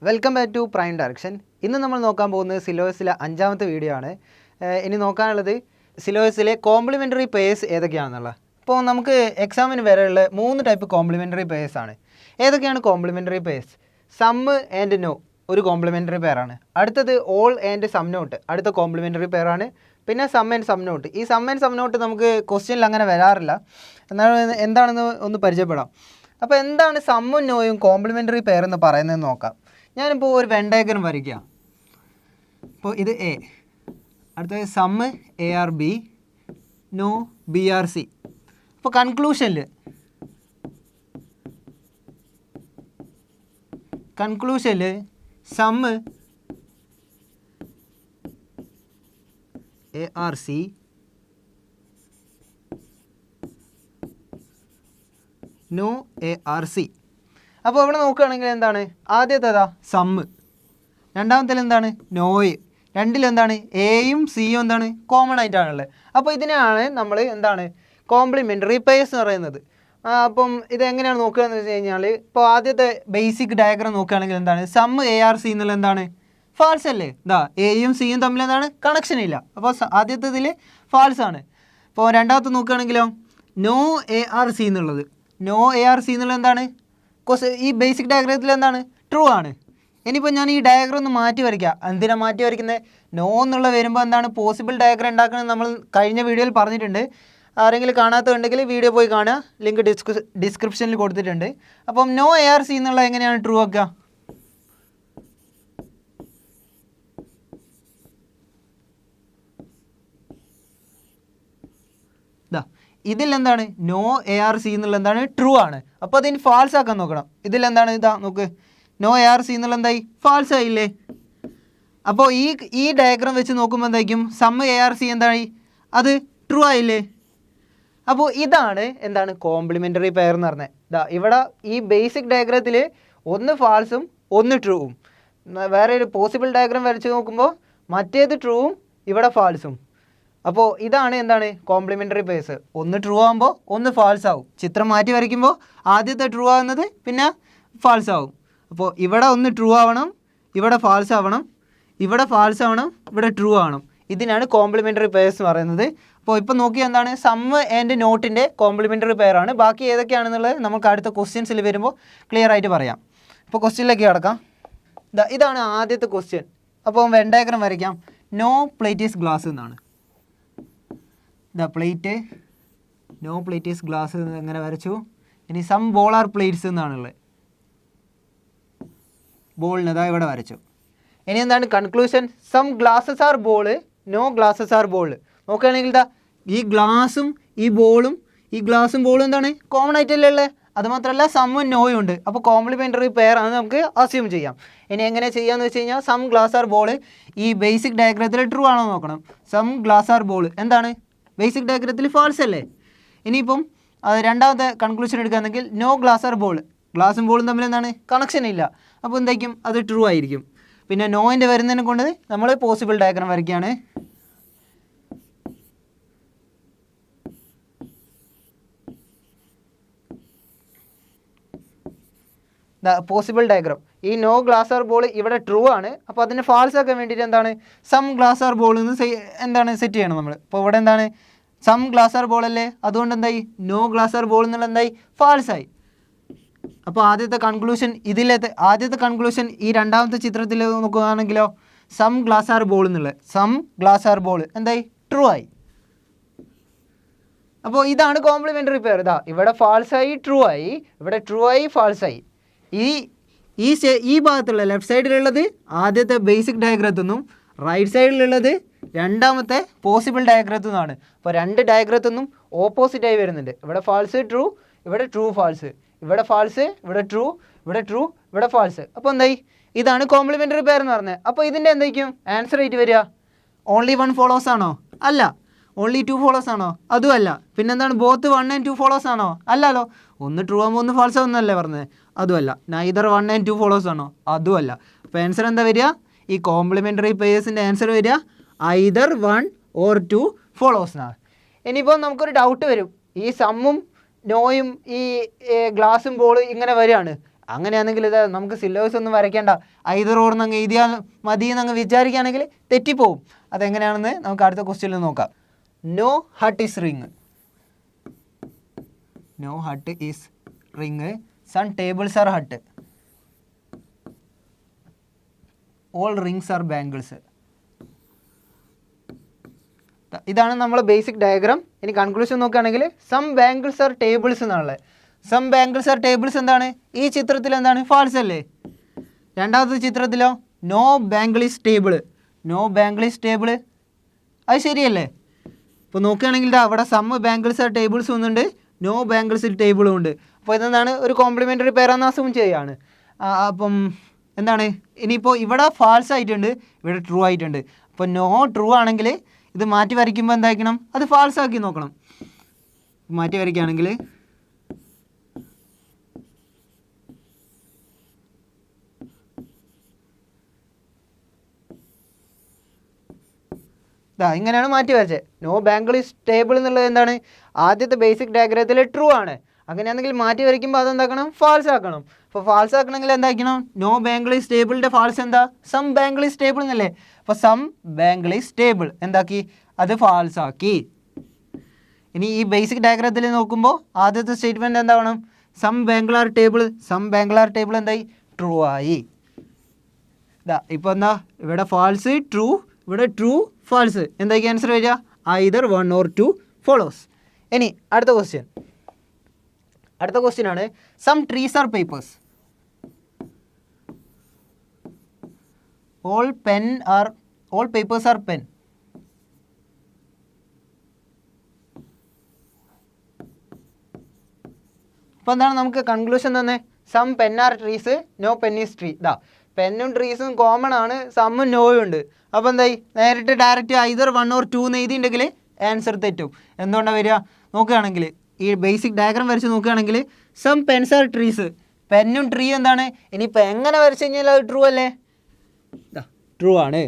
Welcome back to Prime Direction. ഇന്ന് നമ്മൾ നോക്കാൻ പോകുന്നത് സിലബസിലെ 5ാമത്തെ വീഡിയോ ആണ്. ഇനി നോക്കാനുള്ളത് സിലബസിലെ കോംപ്ലിമെൻ്ററി പേഴ്സ് ഏതൊക്കെയാണെന്നുള്ളത്. ഇപ്പോൾ നമുക്ക് എക്സാമിന് വരെയുള്ള 3 ടൈപ്പ് കോംപ്ലിമെൻ്ററി പേഴ്സ് ആണ്. ഏതൊക്കെയാണ് complementary pairs? Some and no ഒരു കോംപ്ലിമെൻ്ററി പെയറാണ്. അടുത്തത് ഓൾ ആൻഡ് സം നോട്ട് അടുത്ത കോംപ്ലിമെൻ്ററി പെയറാണ്. പിന്നെ സം ആൻഡ് സം നോട്ട്. ഈ സം ആൻഡ് സം നോട്ട് നമുക്ക് ക്വസ്റ്റ്യനിൽ അങ്ങനെ വരാറില്ല. എന്നാൽ എന്താണെന്ന് ഒന്ന് പരിചയപ്പെടാം. അപ്പോൾ എന്താണ് സമ്മും നോയും കോംപ്ലിമെൻ്ററി പെയർ എന്ന് പറയുന്നത് നോക്കാം. ഞാനിപ്പോൾ ഒരു വെൻ ഡയഗ്രം വരയ്ക്കുക. ഇപ്പോൾ ഇത് എ, അടുത്തത് some A are B, no B are C. അപ്പോൾ കൺക്ലൂഷനിൽ some A are C, no A are C. അപ്പോൾ ഇവിടെ നോക്കുകയാണെങ്കിൽ എന്താണ് ആദ്യത്തേതാ സമ്മ്, രണ്ടാമത്തേൽ എന്താണ് നോയ്, രണ്ടിലെന്താണ് എയും സിയും എന്താണ് കോമൺ ആയിട്ടാണുള്ളത്. അപ്പോൾ ഇതിനെയാണ് നമ്മൾ എന്താണ് കോംപ്ലിമെൻ്ററി പെയർസ് എന്ന് പറയുന്നത്. അപ്പം ഇതെങ്ങനെയാണ് നോക്കുക എന്ന് വെച്ച് കഴിഞ്ഞാൽ ഇപ്പോൾ ആദ്യത്തെ ബേസിക് ഡയഗ്രാം നോക്കുകയാണെങ്കിൽ എന്താണ് സമ്മ് എ ആർ സി എന്നുള്ള എന്താണ് ഫാൾസ് അല്ലേ. ഇതാ എയും സിയും തമ്മിൽ എന്താണ് കണക്ഷൻ ഇല്ല. അപ്പോൾ ആദ്യത്തേതിൽ ഫാൾസ് ആണ്. ഇപ്പോൾ രണ്ടാമത്തെ നോക്കുകയാണെങ്കിലോ നോ എ ആർ സി എന്നുള്ളത് എന്താണ് ഈ ബേസിക് ഡയഗ്രത്തിൽ എന്താണ് ട്രൂ ആണ്. ഇനിയിപ്പോൾ ഞാൻ ഈ ഡയഗ്രം ഒന്ന് മാറ്റി വരയ്ക്കുക. എന്തിനാണ് മാറ്റി വരയ്ക്കുന്നത്? നോ എന്നുള്ള വരുമ്പോൾ എന്താണ് പോസിബിൾ ഡയഗ്രം ഉണ്ടാക്കുന്നത് നമ്മൾ കഴിഞ്ഞ വീഡിയോയിൽ പറഞ്ഞിട്ടുണ്ട്. ആരെങ്കിലും കാണാത്തതുണ്ടെങ്കിൽ വീഡിയോ പോയി കാണുക, ലിങ്ക് ഡിസ്ക്രിപ്ഷനിൽ കൊടുത്തിട്ടുണ്ട്. അപ്പം നോ എ ആർ സി എന്നുള്ള എങ്ങനെയാണ് ട്രൂ ആക്കുക? ഇതിൽ എന്താണ് നോ എ ആർ സി എന്നുള്ള എന്താണ് ട്രൂ ആണ്. അപ്പോൾ അതിന് ഫാൾസ് ആക്കാൻ നോക്കണം. ഇതിലെന്താണ് ഇതാ നോക്ക്, നോ എ ആർ സി എന്നുള്ള എന്തായി ഫാൾസ് ആയില്ലേ. അപ്പോൾ ഈ ഡയഗ്രാം വെച്ച് നോക്കുമ്പോൾ എന്തായിരിക്കും സമ്മ് എ ആർ സി എന്തായി അത് ട്രൂ ആയില്ലേ. അപ്പോൾ ഇതാണ് എന്താണ് കോംപ്ലിമെൻ്ററി പെയർ എന്ന് പറഞ്ഞത്. ഇതാ ഇവിടെ ഈ ബേസിക് ഡയഗ്രത്തിൽ ഒന്ന് ഫാൾസും ഒന്ന് ട്രൂവും. വേറെ ഒരു പോസിബിൾ ഡയഗ്രാം വരച്ച് നോക്കുമ്പോൾ മറ്റേത് ട്രൂവും ഇവിടെ ഫാൾസും. അപ്പോൾ ഇതാണ് എന്താണ് കോംപ്ലിമെൻ്ററി പേഴ്സ്. ഒന്ന് ട്രൂ ആകുമ്പോൾ ഒന്ന് ഫാൾസ് ആവും. ചിത്രം മാറ്റി വരയ്ക്കുമ്പോൾ ആദ്യത്തെ ട്രൂ ആകുന്നത് പിന്നെ ഫാൾസ് ആവും. അപ്പോൾ ഇവിടെ ഒന്ന് ട്രൂ ആവണം, ഇവിടെ ഫാൾസ് ആവണം, ഇവിടെ ഫാൾസ് ആവണം, ഇവിടെ ട്രൂ ആവണം. ഇതിനാണ് കോംപ്ലിമെൻ്ററി പേഴ്സ് എന്ന് പറയുന്നത്. അപ്പോൾ ഇപ്പോൾ നോക്കിയാൽ എന്താണ് സമ്മ് ആൻഡ് നോട്ടിൻ്റെ കോംപ്ലിമെൻ്ററി പെയറാണ്. ബാക്കി ഏതൊക്കെയാണെന്നുള്ളത് നമുക്ക് അടുത്ത ക്വസ്റ്റ്യൻസിൽ വരുമ്പോൾ ക്ലിയർ ആയിട്ട് പറയാം. ഇപ്പോൾ ക്വസ്റ്റ്യനിലേക്ക് കിടക്കാം. ഇതാണ് ആദ്യത്തെ ക്വസ്റ്റ്യൻ. അപ്പോൾ വെൻ ഡയഗ്രം വരയ്ക്കാം. നോ പ്ലേറ്റ് ഈസ് ഗ്ലാസ് എന്നാണ്. Plate no plate is glass എങ്ങനെ വരച്ചു. ഇനി സം ബോൾ ആർ പ്ലേറ്റ്സ് എന്നാണുള്ളത്. ബോളിന് ഇതാ ഇവിടെ വരച്ചു. ഇനി എന്താണ് conclusion? Some glasses are ball, no glasses are ball. നോക്കുകയാണെങ്കിൽ ഇതാ ഈ ഗ്ലാസും ഈ ഗ്ലാസും ബോളും എന്താണ് കോമൺ ആയിട്ടല്ലേ ഉള്ളത്. അതുമാത്രമല്ല സമ്മും നോയും ഉണ്ട്. അപ്പോൾ കോംപ്ലിമെൻ്ററി പെയർ ആണ് നമുക്ക് അസ്യൂം ചെയ്യാം. ഇനി എങ്ങനെ ചെയ്യാമെന്ന് വെച്ച് കഴിഞ്ഞാൽ സം ഗ്ലാസ് ആർ ബോൾ ഈ ബേസിക് ഡയഗ്രത്തിൽ ട്രൂ ആണോ നോക്കണം. സം ഗ്ലാസ് ആർ ബോൾ എന്താണ് ബേസിക് ഡയഗ്രത്തിൽ ഫാൾസ് അല്ലേ. ഇനിയിപ്പം രണ്ടാമത്തെ കൺക്ലൂഷൻ എടുക്കുകയാണെങ്കിൽ നോ ഗ്ലാസ് ആർ ബോൾ, ഗ്ലാസും ബോളും തമ്മിൽ എന്താണ് കണക്ഷൻ ഇല്ല. അപ്പോൾ എന്തായിരിക്കും അത് ട്രൂ ആയിരിക്കും. പിന്നെ നോയിൻ്റെ വരുന്നതിനെ കൊണ്ട് നമ്മൾ പോസിബിൾ ഡയഗ്രാം വരയ്ക്കുകയാണ്. പോസിബിൾ ഡയഗ്രാം ഈ നോ ഗ്ലാസ് ആർ ബോൾ ഇവിടെ ട്രൂ ആണ്. അപ്പോൾ അതിനെ ഫാൾസ് ആക്കാൻ വേണ്ടിയിട്ട് എന്താണ് സം ഗ്ലാസ് ആർ ബോൾ എന്ന് എന്താണ് സെറ്റ് ചെയ്യണം നമ്മൾ. അപ്പോൾ ഇവിടെ എന്താണ് സം ഗ്ലാസ് ആർ ബോൾ അല്ലേ, അതുകൊണ്ട് എന്തായി നോ ഗ്ലാസ് ആർ ബോൾ എന്നുള്ള എന്തായി ഫാൾസ് ആയി. അപ്പോൾ ആദ്യത്തെ കൺക്ലൂഷൻ ഈ രണ്ടാമത്തെ ചിത്രത്തിൽ നോക്കുകയാണെങ്കിലോ സം ഗ്ലാസ് ആർ ബോൾ എന്തായി ട്രൂ ആയി. അപ്പോൾ ഇതാണ് കോംപ്ലിമെൻ്ററി പെയർ. ഇവിടെ ഫാൾസ് ആയി ട്രൂ ആയി, ഇവിടെ ട്രൂ ആയി ഫാൾസ് ആയി. ഈ ഭാഗത്തുള്ള ലെഫ്റ്റ് സൈഡിലുള്ളത് ആദ്യത്തെ ബേസിക് ഡയഗ്രത്തിൽ നിന്നും റൈറ്റ് സൈഡിലുള്ളത് രണ്ടാമത്തെ പോസിബിൾ ഡയഗ്രത്തിൽ നിന്നാണ്. അപ്പോൾ രണ്ട് ഡയഗ്രത്തിൽ നിന്നും ഓപ്പോസിറ്റായി വരുന്നുണ്ട്. ഇവിടെ ഫാൾസ് ട്രൂ, ഇവിടെ ട്രൂ ഫാൾസ്, ഇവിടെ ഫാൾസ്, ഇവിടെ ട്രൂ, ഇവിടെ ട്രൂ, ഇവിടെ ഫാൾസ്. അപ്പോൾ എന്തായി ഇതാണ് കോംപ്ലിമെൻ്ററി പെയർ എന്ന് പറഞ്ഞത്. അപ്പോൾ ഇതിൻ്റെ എന്തായിരിക്കും ആൻസർ ആയിട്ട് വരിക? ഓൺലി 1 ഫോളോസ് ആണോ? അല്ല. ഓൺലി 2 ഫോളോസ് ആണോ? അതും അല്ല. പിന്നെന്താണ് ബോത്ത് 1 and 2 ഫോളോസ് ആണോ? അല്ലല്ലോ. ഒന്ന് ട്രൂ ആകുമ്പോൾ ഒന്ന് ഫാൾസ് ആവുന്നല്ലേ പറഞ്ഞത്? അതുമല്ല. നൈദർ 1 and 2 ഫോളോസ് ആണോ? അതുമല്ല. അപ്പോൾ ആൻസർ എന്താ വരിക? ഈ കോംപ്ലിമെൻ്ററി പെയർസിൻ്റെ ആൻസർ വരിക ഐദർ 1 or 2 ഫോളോസ് എന്നാണ്. ഇനിയിപ്പോൾ നമുക്കൊരു ഡൗട്ട് വരും. ഈ സമ്മും നോയും ഈ ഗ്ലാസും ബോൾ ഇങ്ങനെ വരികയാണ്. അങ്ങനെയാണെങ്കിൽ ഇത് നമുക്ക് സിലബസ് ഒന്നും വരയ്ക്കേണ്ട, ഐദർ ഓർ എന്നങ്ങ് എഴുതിയാൽ മതി എന്നങ്ങ് വിചാരിക്കുകയാണെങ്കിൽ തെറ്റിപ്പോവും. അതെങ്ങനെയാണെന്ന് നമുക്ക് അടുത്ത ക്വസ്റ്റ്യനിൽ നോക്കാം. No hut is ring. No hut is ring. Some tables are hut. All rings are bangles. ഇതാണ് നമ്മൾ ബേസിക് ഡയഗ്രാം. ഇനി കൺക്ലൂഷൻ നോക്കുകയാണെങ്കിൽ സം ബാംഗിൾസ് ആർ ടേബിൾസ് എന്നാണുള്ളത്. സം ബാംഗിൾസ് ആർ ടേബിൾസ് എന്താണ്? ഈ ചിത്രത്തിൽ എന്താണ്? ഫാൾസ് അല്ലേ. രണ്ടാമത്തെ ചിത്രത്തിലോ no bangle is table. No bangle is table, അത് ശരിയല്ലേ? ഇപ്പോൾ നോക്കുകയാണെങ്കിൽ അവിടെ സം ബാംഗിൾസ് ആർ ടേബിൾസ് ഒന്നുണ്ട്, നോ ബാംഗിൾസ് ടേബിളും ഉണ്ട്. അപ്പോൾ ഇതെന്താണ്? ഒരു കോംപ്ലിമെൻ്ററി പേരാന്ന് അസ്യൂം ചെയ്യുകയാണ്. അപ്പം എന്താണ് ഇനിയിപ്പോൾ ഇവിടെ ഫാൾസ് ആയിട്ടുണ്ട്, ഇവിടെ ട്രൂ ആയിട്ടുണ്ട്. അപ്പോൾ നോ ട്രൂ ആണെങ്കിൽ ഇത് മാറ്റി വരയ്ക്കുമ്പോൾ എന്തായിരിക്കണം? അത് ഫാൾസ് ആക്കി നോക്കണം. മാറ്റി വരയ്ക്കുകയാണെങ്കിൽ ഇങ്ങനെയാണ് മാറ്റി വരച്ചത്. നോ ബാംഗിൾ ഈസ് ടേബിൾ എന്നുള്ളത് എന്താണ്? ആദ്യത്തെ ബേസിക് ഡയഗ്രാമത്തിൽ ട്രൂ ആണ്. അങ്ങനെയാണെങ്കിൽ മാറ്റി വരയ്ക്കുമ്പോൾ അതെന്താക്കണം? ഫാൾസ് ആക്കണം. അപ്പോൾ ഫാൾസ് ആക്കണമെങ്കിൽ എന്താക്കണം? നോ ബാംഗിൾ ഈസ് ടേബിളിൻ്റെ ഫാൾസ് എന്താ? സം ബാംഗിൾ ഈസ് ടേബിൾ എന്നല്ലേ. അപ്പോൾ സം ബാംഗിൾ ഈസ് ടേബിൾ എന്താക്കി? അത് ഫാൾസ് ആക്കി. ഇനി ഈ ബേസിക് ഡയഗ്രാമത്തിൽ നോക്കുമ്പോൾ ആദ്യത്തെ സ്റ്റേറ്റ്മെൻറ്റ് എന്താവണം? Some bangle are table. Some bangle are table എന്തായി? ട്രൂ ആയി. ഇപ്പോൾ എന്താ? ഇവിടെ ഫാൾസ് ട്രൂ, ഇവിടെ ട്രൂ ഫാൾസ്. എന്തായിരിക്കും ആൻസർ വരിക? Either 1 or 2 follows. ഇനി അടുത്ത ക്വസ്റ്റ്യൻ ആണ് some trees are papers. All papers are pen. അപ്പോൾ എന്താണ് നമുക്ക് കൺക്ലൂഷൻ തന്നെ? Some pen are trees, no pen is tree. പെന്നും ട്രീസും കോമൺ ആണ്, സമ്മും നോയും ഉണ്ട്. അപ്പോൾ എന്തായി? നേരിട്ട് ഡയറക്റ്റ് ഐദർ 1 or 2 എന്ന് എഴുതിയിട്ടുണ്ടെങ്കിൽ ആൻസർ തെറ്റും. എന്തുകൊണ്ടാണ് വരിക? നോക്കുകയാണെങ്കിൽ ഈ ബേസിക് ഡയഗ്രാം വരച്ച് നോക്കുകയാണെങ്കിൽ സം പെൻസ് ആർ ട്രീസ്, പെന്നും ട്രീ എന്താണ്? ഇനിയിപ്പോൾ എങ്ങനെ വരച്ച് കഴിഞ്ഞാൽ അത് ട്രൂ അല്ലേ? ട്രൂ ആണ്.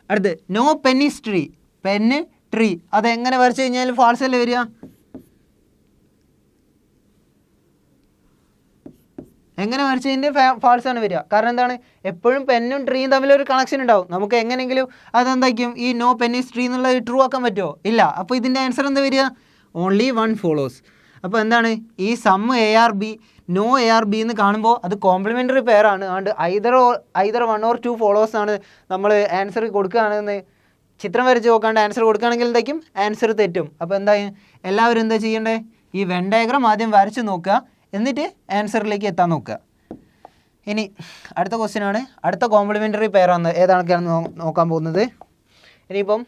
അടുത്ത് no pen is tree, pen tree, അതെങ്ങനെ വരച്ച് കഴിഞ്ഞാൽ ഫാൾസ് അല്ലേ വരിക? എങ്ങനെ വരച്ച് കഴിഞ്ഞാൽ ഫാൾസ് ആണ് വരിക. കാരണം എന്താണ്? എപ്പോഴും പെന്നും ട്രീയും തമ്മിലൊരു കണക്ഷൻ ഉണ്ടാവും. നമുക്ക് എങ്ങനെയെങ്കിലും അതെന്തായിരിക്കും? ഈ നോ പെൻ ഈസ് ട്രീ എന്നുള്ളത് ട്രൂ ആക്കാൻ പറ്റുമോ? ഇല്ല. അപ്പോൾ ഇതിൻ്റെ ആൻസർ എന്താ വരിക? Only 1 follows. അപ്പോൾ എന്താണ്? ഈ സം ARB, നോ ARB എന്ന് കാണുമ്പോൾ അത് കോംപ്ലിമെൻ്ററി പെയറാണ്. അതുകൊണ്ട് ഐദർ 1 or 2 ഫോളോസ് ആണ് നമ്മൾ ആൻസർ കൊടുക്കുകയാണെന്ന് ചിത്രം വരച്ച് നോക്കാണ്ട് ആൻസർ കൊടുക്കുകയാണെങ്കിൽ എന്തായിരിക്കും? ആൻസർ തെറ്റും. അപ്പോൾ എന്താ എല്ലാവരും എന്താ ചെയ്യേണ്ടത്? ഈ വെൻ ഡയഗ്രാം ആദ്യം വരച്ച് നോക്കുക, എന്നിട്ട് ആൻസറിലേക്ക് എത്താൻ നോക്കുക. ഇനി അടുത്ത ക്വസ്റ്റ്യൻ ആണ് അടുത്ത കോംപ്ലിമെൻ്ററി പെയറാണ് ഏതാണൊക്കെയാണ് നോക്കാൻ പോകുന്നത്. ഇനിയിപ്പം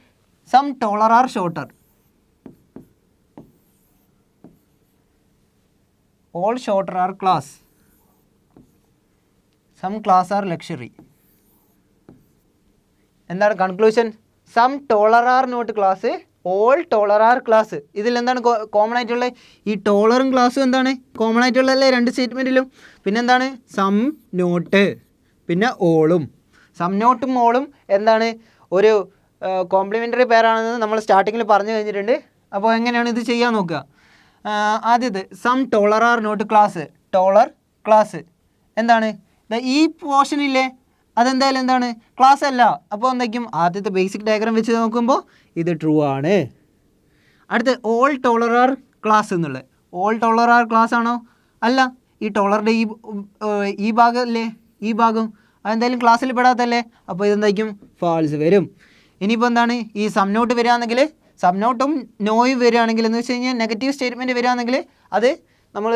some ടോളർ are shorter. All shorter are class. Some class are luxury. എന്താണ് conclusion? Some ടോളർ are not class, all taller are class. ഇതിലെന്താണ് കോമൺ ആയിട്ടുള്ളത്? ഈ ടോളറും ക്ലാസ്സും എന്താണ് കോമൺ ആയിട്ടുള്ളതല്ലേ രണ്ട് സ്റ്റേറ്റ്മെൻറ്റിലും? പിന്നെന്താണ്? സം നോട്ട്, പിന്നെ ഓളും. സം നോട്ടും ഓളും എന്താണ്? ഒരു കോംപ്ലിമെൻ്ററി പെയറാണെന്ന് നമ്മൾ സ്റ്റാർട്ടിങ്ങിൽ പറഞ്ഞു കഴിഞ്ഞിട്ടുണ്ട്. അപ്പോൾ എങ്ങനെയാണ് ഇത് ചെയ്യാൻ നോക്കുക? ആദ്യത്തെ some ടോളർ are not class, dollar class എന്താണ്? ഈ പോർഷനില്ലേ അതെന്തായാലും എന്താണ്? ക്ലാസ് അല്ല. അപ്പോൾ എന്തായിരിക്കും? ആദ്യത്തെ ബേസിക് ഡയഗ്രാം വെച്ച് നോക്കുമ്പോൾ ഇത് ട്രൂ ആണ്. അടുത്ത് ഓൾ ടോളർ ആർ ക്ലാസ് എന്നുള്ളത്, ഓൾ ടോളർ ആർ ക്ലാസ് ആണോ? അല്ല. ഈ ടോളറിൻ്റെ ഈ ഭാഗം അല്ലേ, ഈ ഭാഗം അതെന്തായാലും ക്ലാസ്സിൽ പെടാത്തല്ലേ. അപ്പോൾ ഇതെന്തായിരിക്കും? ഫാൾസ് വരും. ഇനിയിപ്പോൾ എന്താണ്? ഈ സം നോട്ട് വരികയാണെങ്കിൽ, സം നോട്ടും നോയും വരികയാണെങ്കിൽ എന്ന് വെച്ച് കഴിഞ്ഞാൽ നെഗറ്റീവ് സ്റ്റേറ്റ്മെൻറ്റ് വരികയാണെങ്കിൽ അത് നമ്മൾ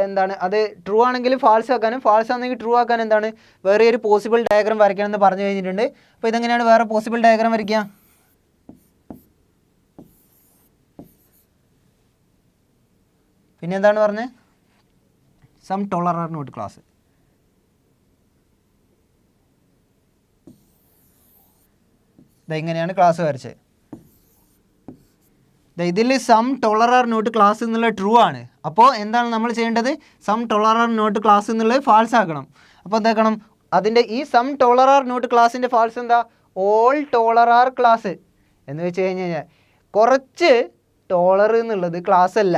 എന്താണ്? അത് ട്രൂ ആണെങ്കിൽ ഫാൾസ് ആക്കാനും, ഫാൾസ് ആണെങ്കിൽ ട്രൂ ആക്കാനും എന്താണ്? വേറെ ഒരു പോസിബിൾ ഡയഗ്രാം വരയ്ക്കണം എന്ന് പറഞ്ഞു കഴിഞ്ഞിട്ടുണ്ട്. അപ്പോൾ ഇതെങ്ങനെയാണ് വേറെ പോസിബിൾ ഡയഗ്രാം വരയ്ക്കുക? പിന്നെ എന്താണ് പറഞ്ഞത്? Some ടോളർ are not class. ഇതെങ്ങനെയാണ് ക്ലാസ് വരച്ചത്? ഇതിൽ സം ടോളർ ആർ നോട്ട് ക്ലാസ് എന്നുള്ള ട്രൂ ആണ്. അപ്പോൾ എന്താണ് നമ്മൾ ചെയ്യേണ്ടത്? സം ടോളർ ആർ നോട്ട് ക്ലാസ് എന്നുള്ളത് ഫാൾസ് ആക്കണം. അപ്പോൾ എന്താക്കണം? അതിൻ്റെ ഈ സം ടോളർ ആർ നോട്ട് ക്ലാസിൻ്റെ ഫാൾസ് എന്താ? ഓൾ ടോളർ ആർ ക്ലാസ് എന്ന് വെച്ച് കഴിഞ്ഞാൽ കുറച്ച് ടോളർ എന്നുള്ളത് ക്ലാസ് അല്ല.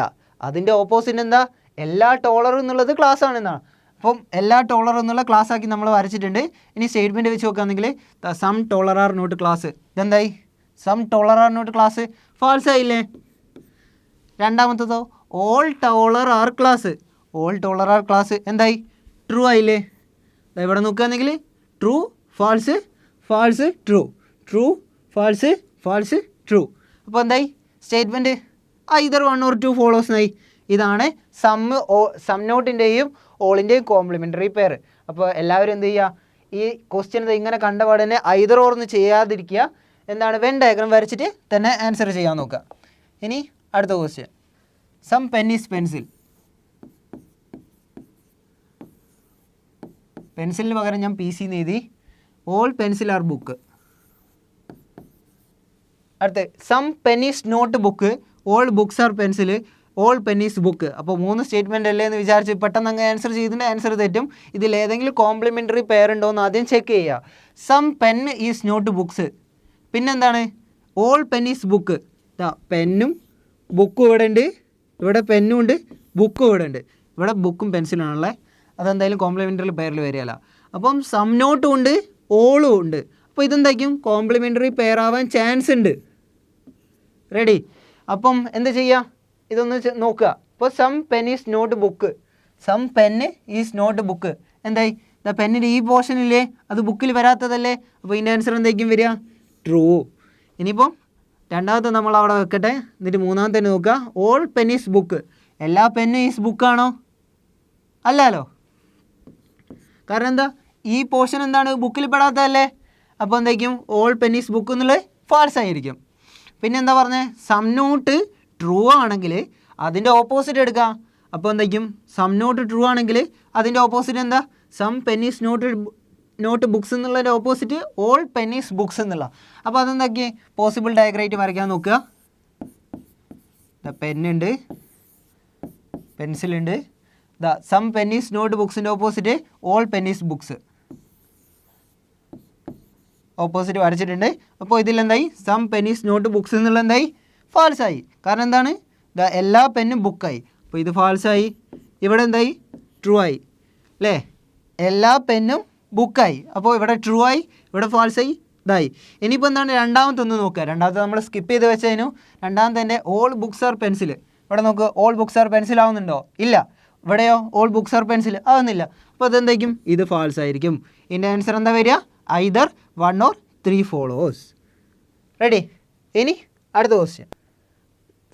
അതിൻ്റെ ഓപ്പോസിറ്റ് എന്താ? എല്ലാ ടോളർ എന്നുള്ളത് ക്ലാസ് ആണെന്നാണ്. അപ്പം എല്ലാ ടോളർ എന്നുള്ള ക്ലാസ് ആക്കി നമ്മൾ വരച്ചിട്ടുണ്ട്. ഇനി സ്റ്റേറ്റ്മെൻറ്റ് വെച്ച് നോക്കുകയാണെങ്കിൽ സം ടോളർ ആർ നോട്ട് ക്ലാസ്, ഇതെന്തായി some ടോളർ are not class false ആയില്ലേ. രണ്ടാമത്തതോ all taller are class, all taller are class എന്തായി ട്രൂ ആയില്ലേ. ഇവിടെ നോക്കുകയാണെങ്കിൽ true false false true, true false false true. അപ്പോൾ എന്തായി സ്റ്റേറ്റ്മെൻറ്റ് ഐദർ 1 or 2 ഫോളോസിനായി. ഇതാണ് സം നോട്ടിൻ്റെയും ഓളിൻ്റെയും കോംപ്ലിമെൻ്ററി പെയർ. അപ്പോൾ എല്ലാവരും എന്ത് ചെയ്യുക, ഈ ക്വസ്റ്റ്യൻ ഇങ്ങനെ കണ്ട പാടന്നെ ഐദർ ഓർ ഒന്ന് ചെയ്യാതിരിക്കുക. എന്താണ് വെൻ ഡയഗ്രാം വരച്ചിട്ട് തന്നെ ആൻസർ ചെയ്യാൻ നോക്കുക. ഇനി അടുത്ത question, some pen is pencil. പെൻസിലിന് പകരം ഞാൻ PC എന്ന് എഴുതി. All pencil are book. അടുത്ത് some pen is not book, all books are pencil, all pen is book. അപ്പോൾ 3 സ്റ്റേറ്റ്മെൻറ്റ് അല്ലേ എന്ന് വിചാരിച്ച് പെട്ടെന്ന് അങ്ങ് ആൻസർ ചെയ്തിട്ട് ആൻസർ തെറ്റും. ഇതിൽ ഏതെങ്കിലും കോംപ്ലിമെൻ്ററി പെയർ ഉണ്ടോ എന്ന് ആദ്യം ചെക്ക് ചെയ്യുക. Some pen is not books, പിന്നെന്താണ് ഓൾ പെൻ ഈസ് ബുക്ക്. പെന്നും ബുക്കും ഇവിടെ ഉണ്ട്, ഇവിടെ പെന്നും ഉണ്ട്, ബുക്കും ഇവിടെ ഉണ്ട്. ഇവിടെ ബുക്കും പെൻസിലാണുള്ളത്. അതെന്തായാലും കോംപ്ലിമെൻ്ററി പെയറിൽ വരികയല്ല. അപ്പം സം നോട്ടും ഉണ്ട് ഓളും ഉണ്ട്. അപ്പോൾ ഇതെന്തായിരിക്കും കോംപ്ലിമെൻ്ററി പെയർ ആവാൻ ചാൻസ് ഉണ്ട്. റെഡി? അപ്പം എന്ത് ചെയ്യുക, ഇതൊന്ന് നോക്കുക. അപ്പോൾ some pen is not book, some pen is not book എന്തായി പെന്നിൻ്റെ ഈ പോർഷനില്ലേ അത് ബുക്കിൽ വരാത്തതല്ലേ. അപ്പോൾ ഇതിൻ്റെ ആൻസർ എന്തായിരിക്കും വരിക ട്രൂ. ഇനിയിപ്പം രണ്ടാമത്തെ നമ്മൾ അവിടെ വെക്കട്ടെ. എന്നിട്ട് മൂന്നാമത്തെ നോക്കുക. ഓൾ പെൻ ഈസ് ബുക്ക്, എല്ലാ പെന്നും ഈസ് ബുക്കാണോ? അല്ലല്ലോ. കാരണം എന്താ ഈ പോർഷൻ എന്താണ് ബുക്കിൽ പെടാത്തതല്ലേ. അപ്പോൾ എന്തായിരിക്കും ഓൾ പെൻ ഈസ് ബുക്ക് എന്നുള്ളത് ഫാൾസ് ആയിരിക്കും. പിന്നെ എന്താ പറഞ്ഞത്, സം നോട്ട് ട്രൂ ആണെങ്കിൽ അതിൻ്റെ ഓപ്പോസിറ്റ് എടുക്കുക. അപ്പോൾ എന്തായിരിക്കും സം നോട്ട് ട്രൂ ആണെങ്കിൽ അതിൻ്റെ ഓപ്പോസിറ്റ് എന്താ some pen is not books എന്നുള്ളതിൻ്റെ opposite all pen is books എന്നുള്ള. അപ്പോൾ അതെന്താക്കി പോസിബിൾ ഡയഗ്രായിട്ട് വരയ്ക്കാൻ നോക്കുക. പെന്നുണ്ട്, പെൻസിലുണ്ട്. സം പെൻ ഈസ് നോട്ട് ബുക്സിൻ്റെ opposite all pen is books opposite വരച്ചിട്ടുണ്ട്. അപ്പോൾ ഇതിലെന്തായി some pen is not books എന്നുള്ള എന്തായി ഫാൾസായി. കാരണം എന്താണ് എല്ലാ പെന്നും ബുക്കായി. അപ്പോൾ ഇത് ഫാൾസായി. ഇവിടെ എന്തായി ട്രൂ ആയി അല്ലേ. എല്ലാ പെന്നും ബുക്കായി. അപ്പോൾ ഇവിടെ ട്രൂ ആയി, ഇവിടെ ഫാൾസായി, ഇതായി. ഇനിയിപ്പോൾ എന്താണ് രണ്ടാമത്തെ ഒന്ന് നോക്കുക. രണ്ടാമത്തെ നമ്മൾ സ്കിപ്പ് ചെയ്ത് വെച്ചതിനു രണ്ടാമത്തെ തന്നെ ഓൾ ബുക്സ് ആർ പെൻസിൽ. ഇവിടെ നോക്കുക, ഓൾ ബുക്സ് ആർ പെൻസിൽ ആവുന്നുണ്ടോ? ഇല്ല. ഇവിടെയോ ഓൾ ബുക്സ് ആർ പെൻസിൽ ആവുന്നില്ല. അപ്പോൾ അതെന്തായിരിക്കും ഇത് ഫാൾസ് ആയിരിക്കും. ഇതിൻ്റെ ആൻസർ എന്താ വരിക ഐദർ 1 or 3 ഫോളോസ്. റെഡി? ഇനി അടുത്ത ക്വസ്റ്റ്യൻ,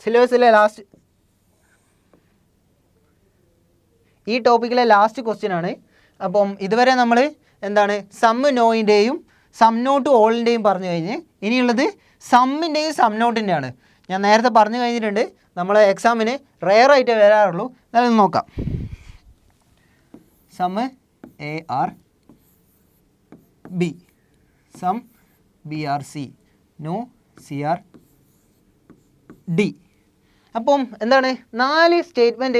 സിലബസിലെ ലാസ്റ്റ്, ഈ ടോപ്പിക്കിലെ ലാസ്റ്റ് ക്വസ്റ്റ്യൻ ആണ്. അപ്പം ഇതുവരെ നമ്മൾ എന്താണ് സം നോയിൻ്റെയും സം നോട്ട് ഓളിൻ്റെയും പറഞ്ഞു കഴിഞ്ഞ് ഇനിയുള്ളത് സമ്മിൻ്റെയും സം നോട്ടിൻ്റെയാണ്. ഞാൻ നേരത്തെ പറഞ്ഞു കഴിഞ്ഞിട്ടുണ്ട്. നമ്മൾ എക്സാമിന് റെയറായിട്ടേ വരാറുള്ളൂ. എന്നാലും നോക്കാം. Some AR B, some BRC, no CR D. അപ്പം എന്താണ് 4 സ്റ്റേറ്റ്മെൻറ്റ്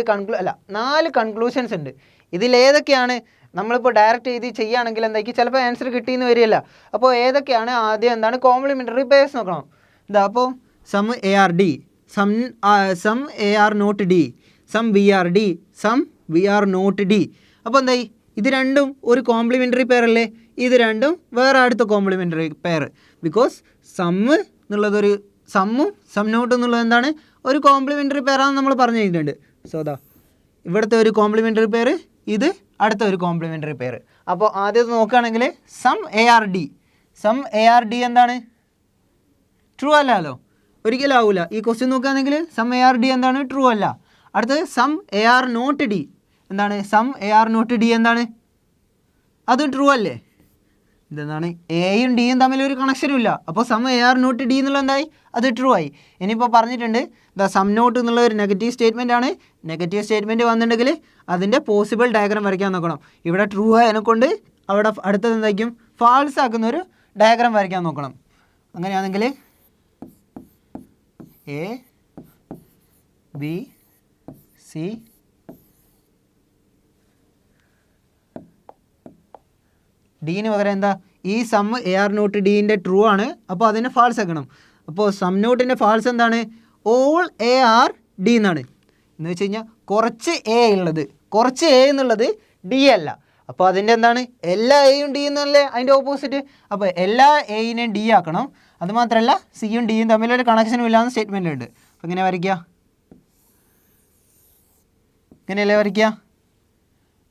4 കൺക്ലൂഷൻസ് ഉണ്ട്. ഇതിലേതൊക്കെയാണ് നമ്മളിപ്പോൾ ഡയറക്റ്റ് ചെയ്ത് ചെയ്യുകയാണെങ്കിൽ എന്തായിരിക്കും ചിലപ്പോൾ ആൻസർ കിട്ടിയെന്ന് വരികയില്ല. അപ്പോൾ ഏതൊക്കെയാണ് ആദ്യം എന്താണ് കോംപ്ലിമെൻ്ററി പെയർസ് നോക്കണം. അപ്പോൾ some AR D, some AR not D, some VR D, some VR not D. അപ്പോൾ എന്തായി ഇത് രണ്ടും ഒരു കോംപ്ലിമെൻ്ററി പെയർ അല്ലേ. ഇത് രണ്ടും വേറെ അടുത്ത കോംപ്ലിമെൻ്ററി പെയർ. ബിക്കോസ് സമ്മ് എന്നുള്ളതൊരു സമ്മും സം നോട്ടും എന്നുള്ളത് എന്താണ് ഒരു കോംപ്ലിമെൻ്ററി പെയറാണെന്ന് നമ്മൾ പറഞ്ഞു കഴിഞ്ഞിട്ടുണ്ട്. സോ ഇവിടുത്തെ ഒരു കോംപ്ലിമെൻ്ററി പെയർ, ഇത് അടുത്ത ഒരു കോംപ്ലിമെൻ്ററി പെയർ. അപ്പോൾ ആദ്യത്തെ നോക്കുകയാണെങ്കിൽ some AR D. Some AR D എന്താണ് ട്രൂ അല്ലല്ലോ, ഒരിക്കലും ആവില്ല. ഈ ക്വസ്റ്റ്യൻ നോക്കുകയാണെങ്കിൽ സം AR D എന്താണ് ട്രൂ അല്ല. അടുത്തത് സം AR നോട്ട് D എന്താണ് സം AR നോട്ട് D എന്താണ് അത് ട്രൂ അല്ലേ. ഇതെന്താണ് എയും ഡിയും തമ്മിൽ ഒരു കണക്ഷനും ഇല്ല. അപ്പോൾ സം AR നോട്ട് D എന്നുള്ള എന്തായി അത് ട്രൂ ആയി. ഇനിയിപ്പോൾ പറഞ്ഞിട്ടുണ്ട് സം നോട്ട് എന്നുള്ള ഒരു നെഗറ്റീവ് സ്റ്റേറ്റ്മെൻ്റ് ആണ്. നെഗറ്റീവ് സ്റ്റേറ്റ്മെൻറ്റ് വന്നിട്ടുണ്ടെങ്കിൽ അതിൻ്റെ പോസിബിൾ ഡയഗ്രാം വരയ്ക്കാൻ നോക്കണം. ഇവിടെ ട്രൂ ആയതിനെക്കൊണ്ട് അവിടെ അടുത്തത് എന്തായിരിക്കും ഫാൾസ് ആക്കുന്ന ഒരു ഡയഗ്രാം വരയ്ക്കാൻ നോക്കണം. അങ്ങനെയാണെങ്കിൽ A B C ഡീന് പകരം എന്താ ഈ സം AR നോട്ട് ഡീൻ്റെ ട്രൂ ആണ്. അപ്പോൾ അതിനെ ഫാൾസ് ആക്കണം. അപ്പോൾ സം നോട്ടിൻ്റെ ഫാൾസ് എന്താണ് ഓൾ AR D എന്നാണ്. എന്ന് വെച്ച് കഴിഞ്ഞാൽ കുറച്ച് A എന്നുള്ളത് ഡി അല്ല. അപ്പോൾ അതിൻ്റെ എന്താണ് എല്ലാ എയും ഡി എന്നല്ലേ അതിൻ്റെ ഓപ്പോസിറ്റ്. അപ്പോൾ എല്ലാ എയിനെയും ഡി ആക്കണം. അതുമാത്രമല്ല സിയും ഡിയും തമ്മിലൊരു കണക്ഷനും ഇല്ലാന്ന് സ്റ്റേറ്റ്മെൻ്റ് ഉണ്ട്. അപ്പോൾ ഇങ്ങനെ വരയ്ക്കുക, ഇങ്ങനെയല്ലേ വരയ്ക്കുക.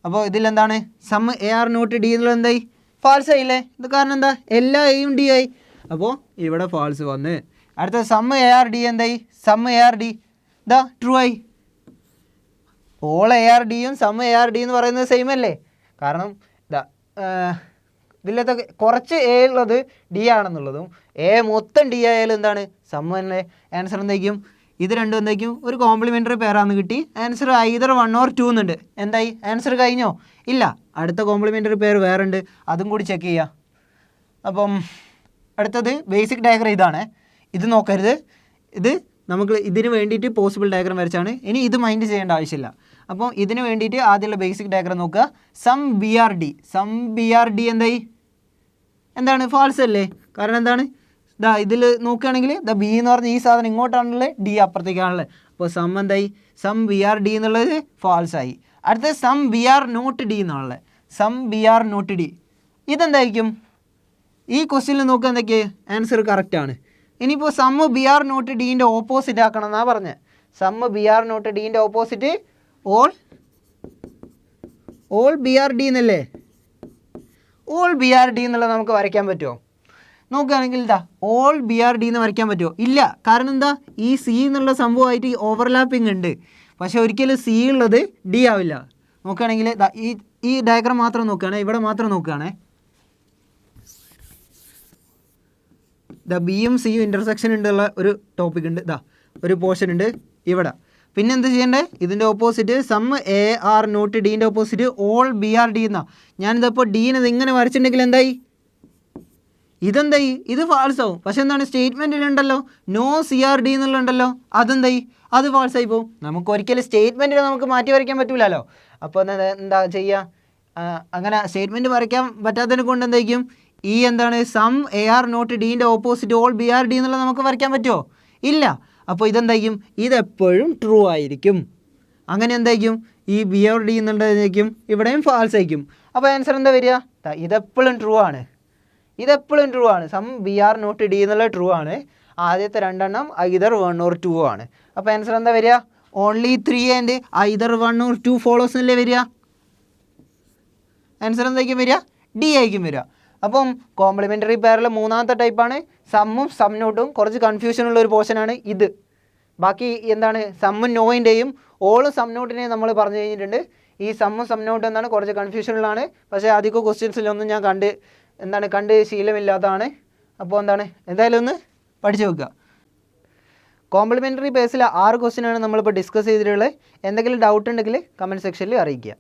അപ്പോൾ ഇതിലെന്താണ് some A are not D എന്നുള്ളത് എന്തായി ഫാൾസ് ആയില്ലേ. ഇത് കാരണം എന്താ എല്ലാ എയും ഡി ആയി. അപ്പോൾ ഇവിടെ ഫാൾസ് വന്ന്. അടുത്ത സം എ ആർ ഡി എന്തായി സം എ ആർ ഡി ഇതാ ട്രൂ ആയി. ഓൾ എ ആർ ഡിയും സം എ ആർ ഡി എന്ന് പറയുന്നത് സെയിം അല്ലേ. കാരണം ഇതാ ഇതിലത്തെ കുറച്ച് എ ഉള്ളത് ഡി ആണെന്നുള്ളതും എ മൊത്തം ഡി ആയാലും എന്താണ് സമ്മല്ലേ ആൻസർ എന്തായിരിക്കും. ഇത് രണ്ടും എന്തായിരിക്കും ഒരു കോംപ്ലിമെൻ്ററി പെയറാന്ന് കിട്ടി. ആൻസർ ഐദർ 1 or 2 എന്നുണ്ട്. എന്തായി ആൻസർ കഴിഞ്ഞോ? ഇല്ല, അടുത്ത കോംപ്ലിമെൻ്ററി പെയർ വേറെ ഉണ്ട്, അതും കൂടി ചെക്ക് ചെയ്യുക. അപ്പം അടുത്തത് ബേസിക് ഡയഗ്രം ഇതാണ്. ഇത് നോക്കരുത്, ഇത് നമുക്ക് ഇതിന് വേണ്ടിയിട്ട് പോസിബിൾ ഡയഗ്രം വരച്ചാണ്. ഇനി ഇത് മൈൻഡ് ചെയ്യേണ്ട ആവശ്യമില്ല. അപ്പോൾ ഇതിന് വേണ്ടിയിട്ട് ആദ്യമുള്ള ബേസിക് ഡയഗ്രം നോക്കുക. Some B are D, some B are D എന്തായി എന്താണ് ഫാൾസ് അല്ലേ. കാരണം എന്താണ് ഇതാ ഇതിൽ നോക്കുകയാണെങ്കിൽ ദ ബി എന്ന് പറഞ്ഞ ഈ സാധനം ഇങ്ങോട്ടാണുള്ളത്, ഡി അപ്പുറത്തേക്കാണുള്ളത്. അപ്പോൾ സം എന്തായി സം ബി ആർ ഡി എന്നുള്ളത് ഫാൾസ് ആയി. അടുത്ത some B are not D എന്നുള്ളത്, some B are not D ഇതെന്തായിരിക്കും. ഈ ക്വസ്റ്റ്യനിൽ നോക്കുക എന്തൊക്കെ ആൻസർ കറക്റ്റാണ്. ഇനിയിപ്പോൾ സം ബി ആർ നോട്ട് ഡീൻ്റെ ഓപ്പോസിറ്റ് ആക്കണം എന്നാണ് പറഞ്ഞത്. സം ബി ആർ നോട്ട് ഡീൻ്റെ opposite all B are D എന്നല്ലേ. ഓൾ ബി ആർ ഡി എന്നുള്ളത് നമുക്ക് വരയ്ക്കാൻ പറ്റുമോ? നോക്കുകയാണെങ്കിൽ ഇതാ ഓൾ ബി ആർ ഡി എന്ന് വരയ്ക്കാൻ പറ്റുമോ? ഇല്ല. കാരണം എന്താ ഈ സി എന്നുള്ള സംഭവമായിട്ട് ഓവർലാപ്പിംഗ് ഉണ്ട്. പക്ഷേ ഒരിക്കലും സി ഉള്ളത് ഡി ആവില്ല. നോക്കുകയാണെങ്കിൽ ഈ ഡയഗ്രാം മാത്രം നോക്കുകയാണെങ്കിൽ ഇവിടെ മാത്രം നോക്കുകയാണെങ്കിൽ ദ ബിയും സിയും ഇൻ്റർസെക്ഷൻ ഉണ്ടുള്ള ഒരു ടോപ്പിക് ഉണ്ട്, ഇതാ ഒരു പോർഷൻ ഉണ്ട് ഇവിടെ. പിന്നെ എന്ത് ചെയ്യേണ്ടത്, ഇതിൻ്റെ opposite some A are not ഡീൻ്റെ opposite all B are D എന്നാ. ഞാനിതപ്പോൾ ഡീനത് ഇങ്ങനെ വരച്ചിട്ടുണ്ടെങ്കിൽ എന്തായി ഇതെന്തായി ഇത് ഫാൾസ് ആവും. പക്ഷെ എന്താണ് സ്റ്റേറ്റ്മെൻറ്റിലുണ്ടല്ലോ നോ സി ആർ ഡി എന്നുള്ളതുണ്ടല്ലോ, അതെന്തായി അത് ഫാൾസ് ആയി പോവും. നമുക്ക് ഒരിക്കലും സ്റ്റേറ്റ്മെൻറ്റിൽ നമുക്ക് മാറ്റി വരയ്ക്കാൻ പറ്റില്ലല്ലോ. അപ്പോൾ എന്താ ചെയ്യുക, അങ്ങനെ സ്റ്റേറ്റ്മെൻറ്റ് വരയ്ക്കാൻ പറ്റാത്തതിനെ കൊണ്ട് എന്തായിരിക്കും ഈ എന്താണ് സം എ ആർ നോട്ട് ഡീൻ്റെ opposite all B are D എന്നുള്ളത് നമുക്ക് വരയ്ക്കാൻ പറ്റുമോ? ഇല്ല. അപ്പോൾ ഇതെന്തായിരിക്കും ഇതെപ്പോഴും ട്രൂ ആയിരിക്കും. അങ്ങനെ എന്തായിരിക്കും ഈ ബി ആർ ഡി എന്നുള്ളതായിരിക്കും ഇവിടെയും ഫാൾസ് ആയിരിക്കും. അപ്പോൾ ആൻസർ എന്താ വരിക, ഇതെപ്പോഴും ട്രൂ ആണ്, ഇതെപ്പോഴും ട്രൂ ആണ്. Some B are not D എന്നുള്ള ട്രൂ ആണ്. ആദ്യത്തെ രണ്ടെണ്ണം ഐദർ 1 or 2 ആണ്. അപ്പോൾ ആൻസർ എന്താ വരിക, only 3 and either 1 or 2 follows എന്നല്ലേ വരിക. ആൻസർ എന്തായിരിക്കും വരിക, ഡി ആയിരിക്കും വരിക. അപ്പം കോംപ്ലിമെൻ്ററി പെയറിലെ മൂന്നാമത്തെ ടൈപ്പാണ് സമ്മും സം നോട്ടും. കുറച്ച് കൺഫ്യൂഷനുള്ള ഒരു പോർഷനാണ് ഇത്. ബാക്കി എന്താണ് സമ്മും നോയിൻ്റെയും ഓളും സം നോട്ടിനെയും നമ്മൾ പറഞ്ഞു കഴിഞ്ഞിട്ടുണ്ട്. ഈ സമ്മും സം നോട്ടും എന്താണ് കുറച്ച് കൺഫ്യൂഷനുള്ളതാണ്. പക്ഷേ അധികം ക്വസ്റ്റ്യൻസിലൊന്നും ഞാൻ കണ്ട് ശീലമില്ലാത്തതാണ്. അപ്പോൾ എന്താണ് എന്തായാലും ഒന്ന് പഠിച്ചു വെക്കുക. കോംപ്ലിമെൻ്ററി ബേസിൽ 6 ക്വസ്റ്റ്യനാണ് നമ്മളിപ്പോൾ ഡിസ്കസ് ചെയ്തിട്ടുള്ളത്. എന്തെങ്കിലും ഡൗട്ട് ഉണ്ടെങ്കിൽ കമൻറ്റ് സെക്ഷനിൽ അറിയിക്കുക.